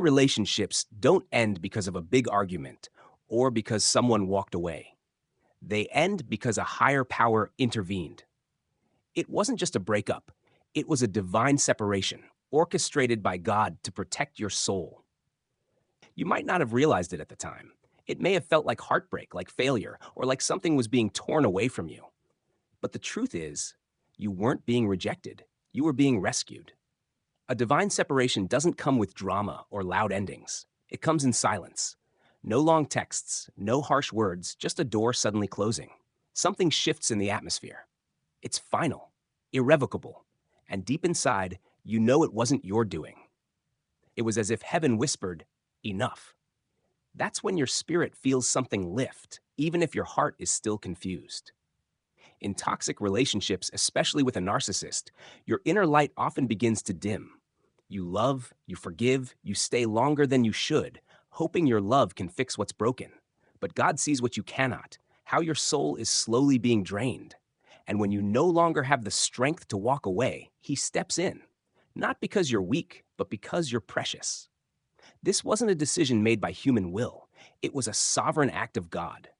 Relationships don't end because of a big argument or because someone walked away. They end because a higher power intervened. It wasn't just a breakup, it was a divine separation, orchestrated by God to protect your soul. You might not have realized it at the time. It may have felt like heartbreak, like failure, or like something was being torn away from you. But the truth is, you weren't being rejected, you were being rescued. A divine separation doesn't come with drama or loud endings. It comes in silence. No long texts, no harsh words, just a door suddenly closing. Something shifts in the atmosphere. It's final, irrevocable, and deep inside, you know it wasn't your doing. It was as if heaven whispered, "Enough." That's when your spirit feels something lift, even if your heart is still confused. In toxic relationships, especially with a narcissist, your inner light often begins to dim. You love, you forgive, you stay longer than you should, hoping your love can fix what's broken. But God sees what you cannot, how your soul is slowly being drained. And when you no longer have the strength to walk away, He steps in. Not because you're weak, but because you're precious. This wasn't a decision made by human will. It was a sovereign act of God.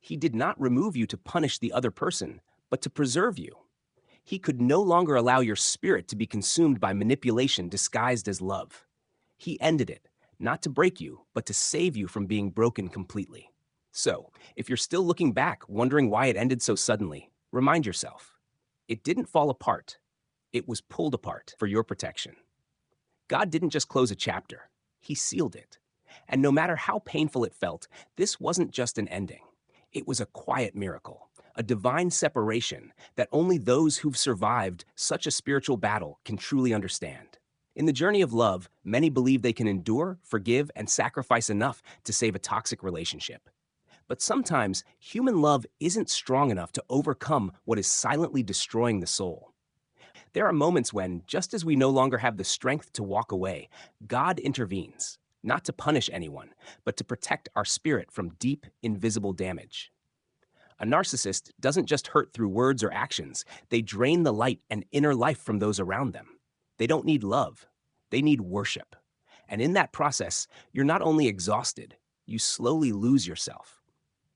He did not remove you to punish the other person, but to preserve you. He could no longer allow your spirit to be consumed by manipulation disguised as love. He ended it, not to break you, but to save you from being broken completely. So, if you're still looking back, wondering why it ended so suddenly, remind yourself, it didn't fall apart. It was pulled apart for your protection. God didn't just close a chapter, He sealed it. And no matter how painful it felt, this wasn't just an ending. It was a quiet miracle, a divine separation that only those who've survived such a spiritual battle can truly understand. In the journey of love, many believe they can endure, forgive, and sacrifice enough to save a toxic relationship. But sometimes, human love isn't strong enough to overcome what is silently destroying the soul. There are moments when, just as we no longer have the strength to walk away, God intervenes, not to punish anyone, but to protect our spirit from deep, invisible damage. A narcissist doesn't just hurt through words or actions, they drain the light and inner life from those around them. They don't need love, they need worship. And in that process, you're not only exhausted, you slowly lose yourself.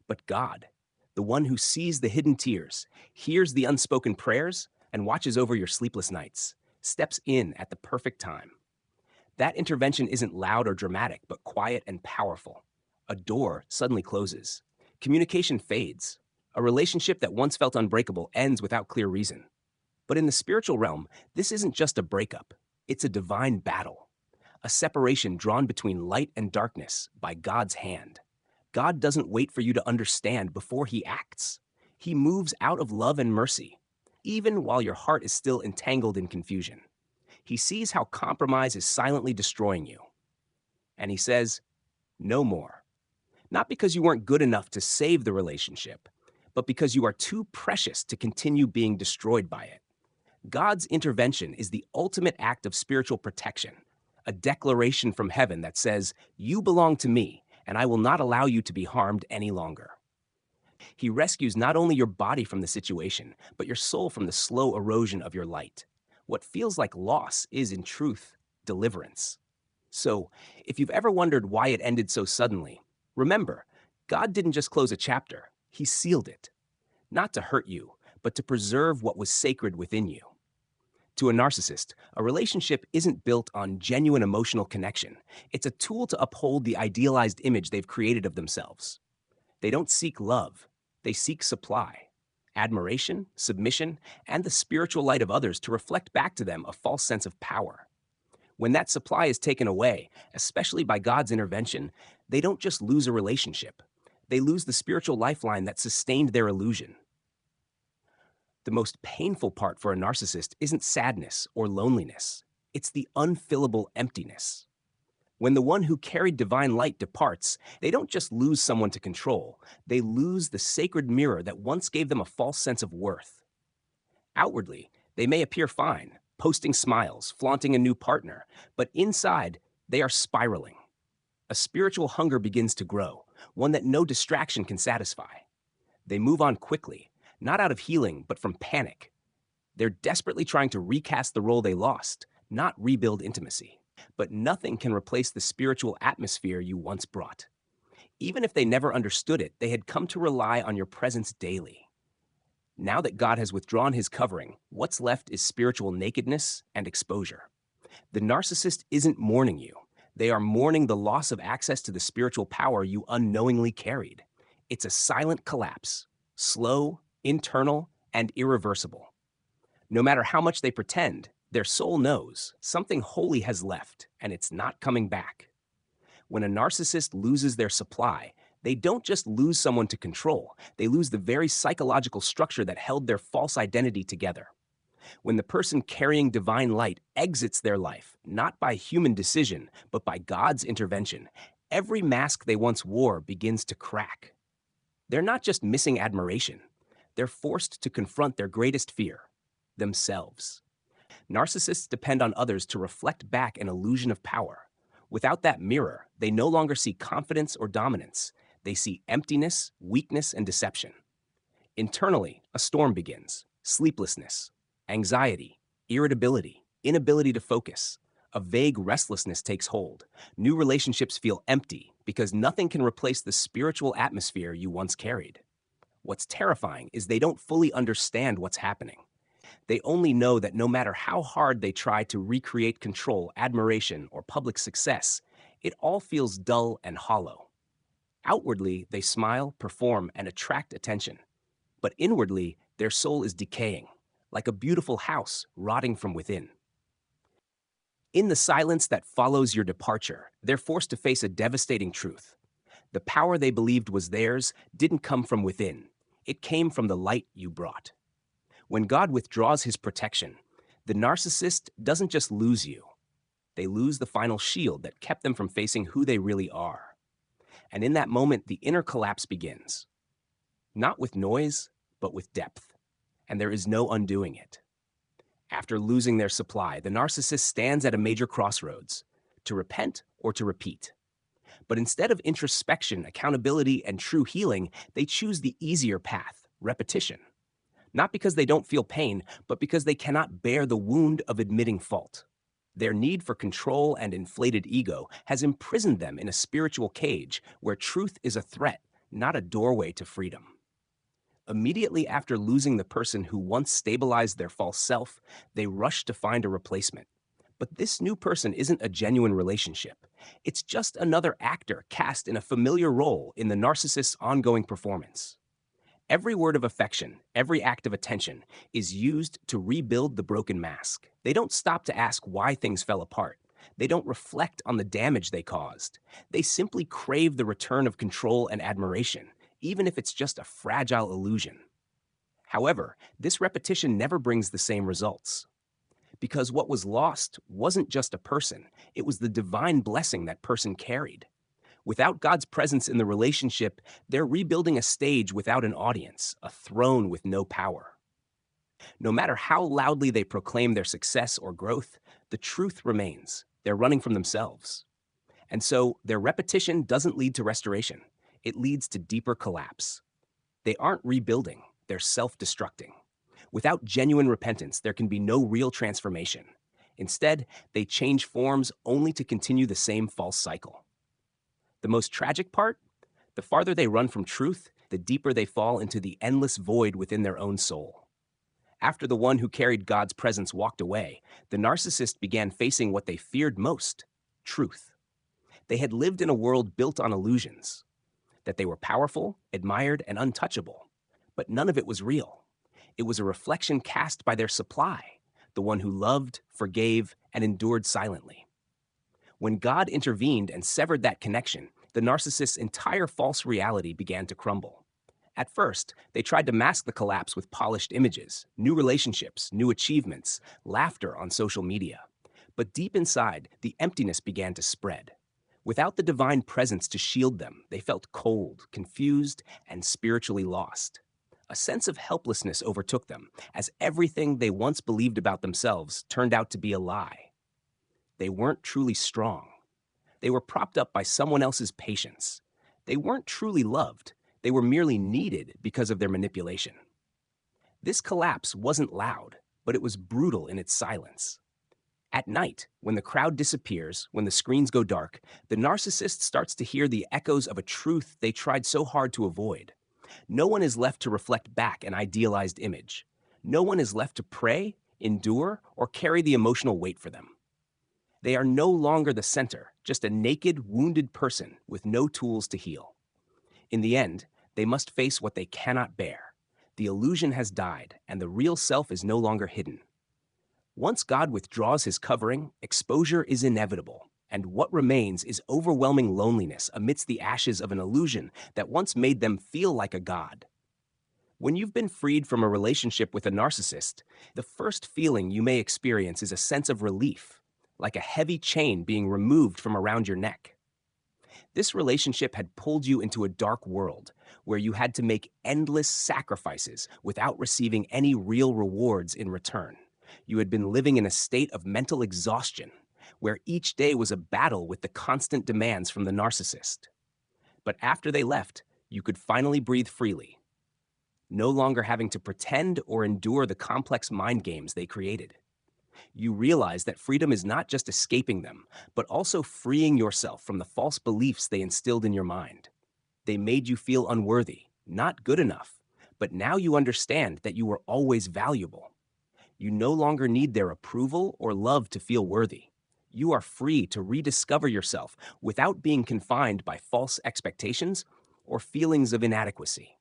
But God, the one who sees the hidden tears, hears the unspoken prayers, and watches over your sleepless nights, steps in at the perfect time. That intervention isn't loud or dramatic, but quiet and powerful. A door suddenly closes. Communication fades. A relationship that once felt unbreakable ends without clear reason. But in the spiritual realm, this isn't just a breakup. It's a divine battle. A separation drawn between light and darkness by God's hand. God doesn't wait for you to understand before He acts. He moves out of love and mercy, even while your heart is still entangled in confusion. He sees how compromise is silently destroying you. And He says, "No more." Not because you weren't good enough to save the relationship, but because you are too precious to continue being destroyed by it. God's intervention is the ultimate act of spiritual protection, a declaration from heaven that says, "You belong to me, and I will not allow you to be harmed any longer." He rescues not only your body from the situation, but your soul from the slow erosion of your light. What feels like loss is, in truth, deliverance. So, if you've ever wondered why it ended so suddenly, remember, God didn't just close a chapter, He sealed it. Not to hurt you, but to preserve what was sacred within you. To a narcissist, a relationship isn't built on genuine emotional connection. It's a tool to uphold the idealized image they've created of themselves. They don't seek love, they seek supply, admiration, submission, and the spiritual light of others to reflect back to them a false sense of power. When that supply is taken away, especially by God's intervention, they don't just lose a relationship. They lose the spiritual lifeline that sustained their illusion. The most painful part for a narcissist isn't sadness or loneliness. It's the unfillable emptiness. When the one who carried divine light departs, they don't just lose someone to control, they lose the sacred mirror that once gave them a false sense of worth. Outwardly, they may appear fine, posting smiles, flaunting a new partner, but inside, they are spiraling. A spiritual hunger begins to grow, one that no distraction can satisfy. They move on quickly, not out of healing, but from panic. They're desperately trying to recast the role they lost, not rebuild intimacy. But nothing can replace the spiritual atmosphere you once brought. Even if they never understood it, they had come to rely on your presence daily. Now that God has withdrawn his covering, what's left is spiritual nakedness and exposure. The narcissist isn't mourning you. They are mourning the loss of access to the spiritual power you unknowingly carried. It's a silent collapse, slow, internal, and irreversible. No matter how much they pretend, their soul knows something holy has left, and it's not coming back. When a narcissist loses their supply, they don't just lose someone to control, they lose the very psychological structure that held their false identity together. When the person carrying divine light exits their life, not by human decision, but by God's intervention, every mask they once wore begins to crack. They're not just missing admiration, they're forced to confront their greatest fear, themselves. Narcissists depend on others to reflect back an illusion of power. Without that mirror, they no longer see confidence or dominance. They see emptiness, weakness, and deception. Internally, a storm begins: sleeplessness, anxiety, irritability, inability to focus. A vague restlessness takes hold. New relationships feel empty because nothing can replace the spiritual atmosphere you once carried. What's terrifying is they don't fully understand what's happening. They only know that no matter how hard they try to recreate control, admiration, or public success, it all feels dull and hollow. Outwardly, they smile, perform, and attract attention. But inwardly, their soul is decaying, like a beautiful house rotting from within. In the silence that follows your departure, they're forced to face a devastating truth. The power they believed was theirs didn't come from within. It came from the light you brought. When God withdraws his protection, the narcissist doesn't just lose you. They lose the final shield that kept them from facing who they really are. And in that moment, the inner collapse begins. Not with noise, but with depth. And there is no undoing it. After losing their supply, the narcissist stands at a major crossroads: to repent or to repeat. But instead of introspection, accountability, and true healing, they choose the easier path: repetition. Not because they don't feel pain, but because they cannot bear the wound of admitting fault. Their need for control and inflated ego has imprisoned them in a spiritual cage where truth is a threat, not a doorway to freedom. Immediately after losing the person who once stabilized their false self, they rush to find a replacement. But this new person isn't a genuine relationship. It's just another actor cast in a familiar role in the narcissist's ongoing performance. Every word of affection, every act of attention is used to rebuild the broken mask. They don't stop to ask why things fell apart. They don't reflect on the damage they caused. They simply crave the return of control and admiration, even if it's just a fragile illusion. However, this repetition never brings the same results. Because what was lost wasn't just a person, it was the divine blessing that person carried. Without God's presence in the relationship, they're rebuilding a stage without an audience, a throne with no power. No matter how loudly they proclaim their success or growth, the truth remains: they're running from themselves. And so their repetition doesn't lead to restoration. It leads to deeper collapse. They aren't rebuilding, they're self-destructing. Without genuine repentance, there can be no real transformation. Instead, they change forms only to continue the same false cycle. The most tragic part? The farther they run from truth, the deeper they fall into the endless void within their own soul. After the one who carried God's presence walked away, the narcissist began facing what they feared most: truth. They had lived in a world built on illusions, that they were powerful, admired, and untouchable. But none of it was real. It was a reflection cast by their supply, the one who loved, forgave, and endured silently. When God intervened and severed that connection, the narcissist's entire false reality began to crumble. At first, they tried to mask the collapse with polished images, new relationships, new achievements, laughter on social media. But deep inside, the emptiness began to spread. Without the divine presence to shield them, they felt cold, confused, and spiritually lost. A sense of helplessness overtook them, as everything they once believed about themselves turned out to be a lie. They weren't truly strong. They were propped up by someone else's patience. They weren't truly loved. They were merely needed because of their manipulation. This collapse wasn't loud, but it was brutal in its silence. At night, when the crowd disappears, when the screens go dark, the narcissist starts to hear the echoes of a truth they tried so hard to avoid. No one is left to reflect back an idealized image. No one is left to pray, endure, or carry the emotional weight for them. They are no longer the center, just a naked, wounded person with no tools to heal. In the end, they must face what they cannot bear. The illusion has died, and the real self is no longer hidden. Once God withdraws his covering, exposure is inevitable, and what remains is overwhelming loneliness amidst the ashes of an illusion that once made them feel like a god. When you've been freed from a relationship with a narcissist, the first feeling you may experience is a sense of relief, like a heavy chain being removed from around your neck. This relationship had pulled you into a dark world where you had to make endless sacrifices without receiving any real rewards in return. You had been living in a state of mental exhaustion, where each day was a battle with the constant demands from the narcissist. But after they left, you could finally breathe freely, no longer having to pretend or endure the complex mind games they created. You realize that freedom is not just escaping them, but also freeing yourself from the false beliefs they instilled in your mind. They made you feel unworthy, not good enough, but now you understand that you were always valuable. You no longer need their approval or love to feel worthy. You are free to rediscover yourself without being confined by false expectations or feelings of inadequacy.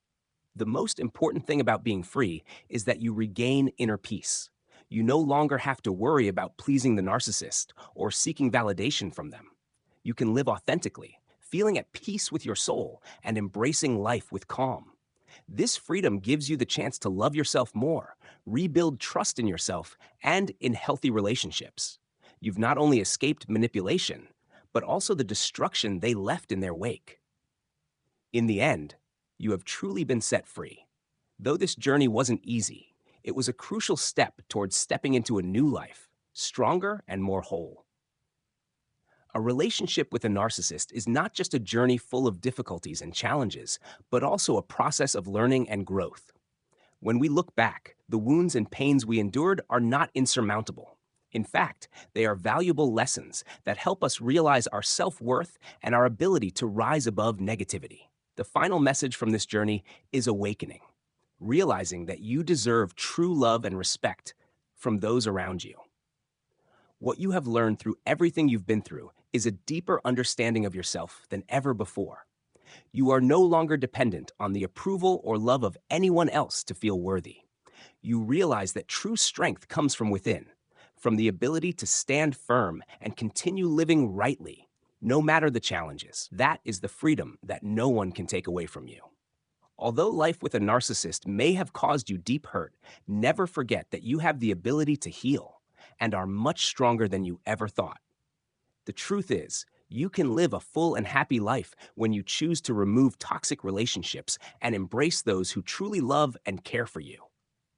The most important thing about being free is that you regain inner peace. You no longer have to worry about pleasing the narcissist or seeking validation from them. You can live authentically, feeling at peace with your soul and embracing life with calm. This freedom gives you the chance to love yourself more, rebuild trust in yourself, and in healthy relationships. You've not only escaped manipulation, but also the destruction they left in their wake. In the end, you have truly been set free. Though this journey wasn't easy, it was a crucial step towards stepping into a new life, stronger and more whole. A relationship with a narcissist is not just a journey full of difficulties and challenges, but also a process of learning and growth. When we look back, the wounds and pains we endured are not insurmountable. In fact, they are valuable lessons that help us realize our self-worth and our ability to rise above negativity. The final message from this journey is awakening, realizing that you deserve true love and respect from those around you. What you have learned through everything you've been through is a deeper understanding of yourself than ever before. You are no longer dependent on the approval or love of anyone else to feel worthy. You realize that true strength comes from within, from the ability to stand firm and continue living rightly, no matter the challenges. That is the freedom that no one can take away from you. Although life with a narcissist may have caused you deep hurt, never forget that you have the ability to heal and are much stronger than you ever thought. The truth is, you can live a full and happy life when you choose to remove toxic relationships and embrace those who truly love and care for you.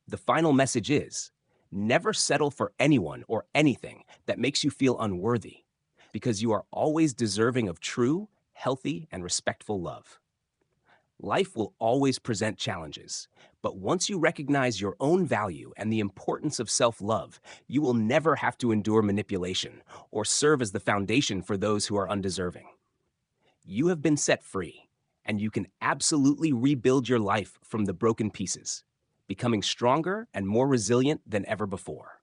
The final message is, never settle for anyone or anything that makes you feel unworthy, because you are always deserving of true, healthy, and respectful love. Life will always present challenges, but once you recognize your own value and the importance of self-love, you will never have to endure manipulation or serve as the foundation for those who are undeserving. You have been set free, and you can absolutely rebuild your life from the broken pieces, becoming stronger and more resilient than ever before.